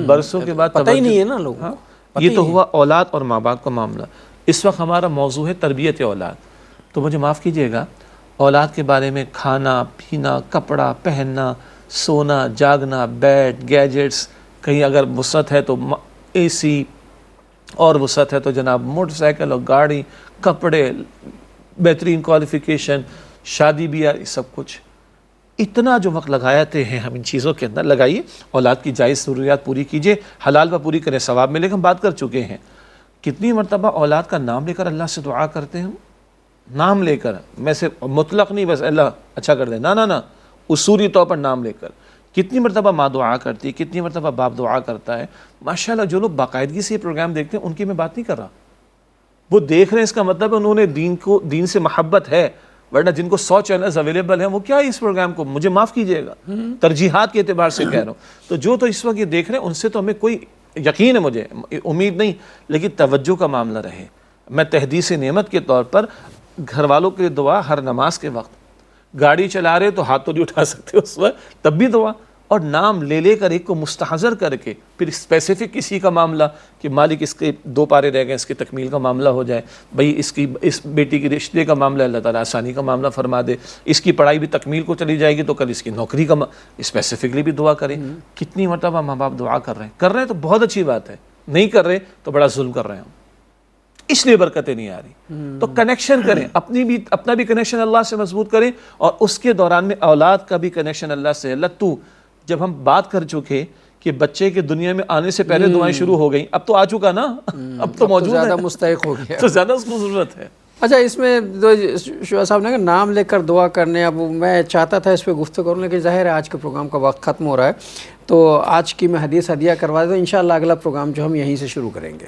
برسوں کے بعد پتہ ہی توجہ- نہیں ہے نا لوگوں ہاں، کو، یہ تو ہوا اولاد اور ماں باپ کا معاملہ. اس وقت ہمارا موضوع ہے تربیت اولاد. تو مجھے معاف کیجئے گا، اولاد کے بارے میں کھانا پینا، کپڑا پہننا، سونا جاگنا، بیڈ گیجٹس، کہیں اگر وسعت ہے تو اے سی، اور وسعت ہے تو جناب موٹر سائیکل اور گاڑی، کپڑے، بہترین کوالیفیکیشن، شادی بیاہ، سب کچھ. اتنا جو وقت لگاتے ہیں ہم ان چیزوں کے اندر، لگائیے. اولاد کی جائز ضروریات پوری کیجئے، حلال پر پوری کریں، ثواب ملے گا. ہم بات کر چکے ہیں کتنی مرتبہ اولاد کا نام لے کر اللہ سے دعا کرتے ہیں. نام لے کر، میں صرف مطلق نہیں بس اللہ اچھا کر دے، نہ اصولی طور پر نام لے کر. کتنی مرتبہ ماں دعا کرتی ہے، کتنی مرتبہ باپ دعا کرتا ہے. ماشاءاللہ جو لوگ باقاعدگی سے یہ پروگرام دیکھتے ہیں ان کی میں بات نہیں کر رہا، وہ دیکھ رہے ہیں، اس کا مطلب ہے انہوں نے دین سے محبت ہے. ورنہ جن کو 100 چینلز اویلیبل ہیں وہ کیا ہے اس پروگرام کو، مجھے معاف کیجئے گا، ترجیحات کے اعتبار سے کہہ رہا ہوں. تو جو تو اس وقت یہ دیکھ رہے ہیں ان سے تو ہمیں کوئی یقین ہے، مجھے امید نہیں، لیکن توجہ کا معاملہ رہے. میں تحدیث نعمت کے طور پر گھر والوں کے دعا ہر نماز کے وقت، گاڑی چلا رہے تو ہاتھ تو نہیں اٹھا سکتے اس وقت، تب بھی دعا، اور نام لے کر ایک کو مستحضر کر کے پھر اسپیسیفک کسی کا معاملہ کہ مالک اس کے 2 پارے رہ گئے، اس کی تکمیل کا معاملہ ہو جائے، بھئی اس بیٹی کی رشتے کا معاملہ اللہ تعالیٰ آسانی کا معاملہ فرما دے، اس کی پڑھائی بھی تکمیل کو چلی جائے گی تو کل اس کی نوکری کا اسپیسیفکلی بھی دعا کریں. کتنی مرتبہ ماں باپ دعا کر رہے ہیں تو بہت اچھی بات ہے، نہیں کر رہے تو بڑا ظلم کر رہے ہیں ہم، اس لیے برکتیں نہیں آ رہی. تو کنیکشن کریں، اپنا بھی کنیکشن اللہ سے مضبوط کریں، اور اس کے دوران میں اولاد کا بھی کنیکشن اللہ سے. اللہ تو جب ہم بات کر چکے کہ بچے کے دنیا میں آنے سے پہلے دعائیں شروع ہو گئیں، اب تو آ چکا نا، اب تو موجود ہے، زیادہ مستحق ہو گیا، تو زیادہ اس کو ضرورت ہے. اچھا اس میں جو شعیب صاحب نے کہا نام لے کر دعا کرنے، اب میں چاہتا تھا اس پہ گفتگو کروں لیکن ظاہر ہے آج کے پروگرام کا وقت ختم ہو رہا ہے، تو آج کی میں حدیث ہدیہ کروا دوں. انشاءاللہ اگلا پروگرام جو ہم یہیں سے شروع کریں گے.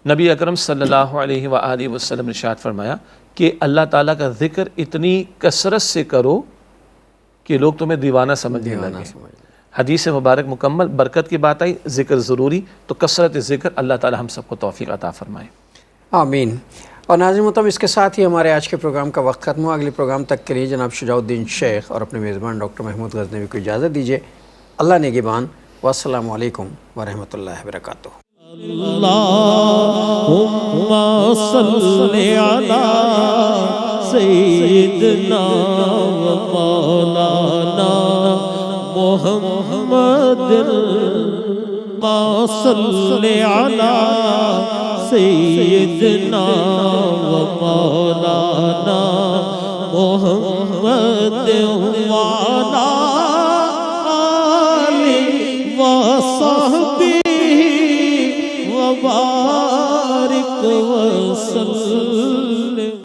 نبی اکرم صلی اللہ علیہ وآلہ وسلم نے ارشاد فرمایا کہ اللہ تعالیٰ کا ذکر اتنی کثرت سے کرو کہ لوگ تمہیں دیوانہ سمجھنے لگے. حدیث مبارک مکمل، برکت کی بات آئی، ذکر ضروری، تو کثرت ذکر. اللہ تعالیٰ ہم سب کو توفیق عطا فرمائے. آمین. اور ناظرین محترم، اس کے ساتھ ہی ہمارے آج کے پروگرام کا وقت ختم ہوا. اگلے پروگرام تک کے لیے جناب شجاع الدین شیخ اور اپنے میزبان ڈاکٹر محمود غزنوی کو اجازت دیجیے. اللہ نگہبان، والسلام علیکم ورحمۃ اللہ وبرکاتہ. اللہم صلی علی سیدنا و مولانا محمد. صلی علی سیدنا و مولانا محمد.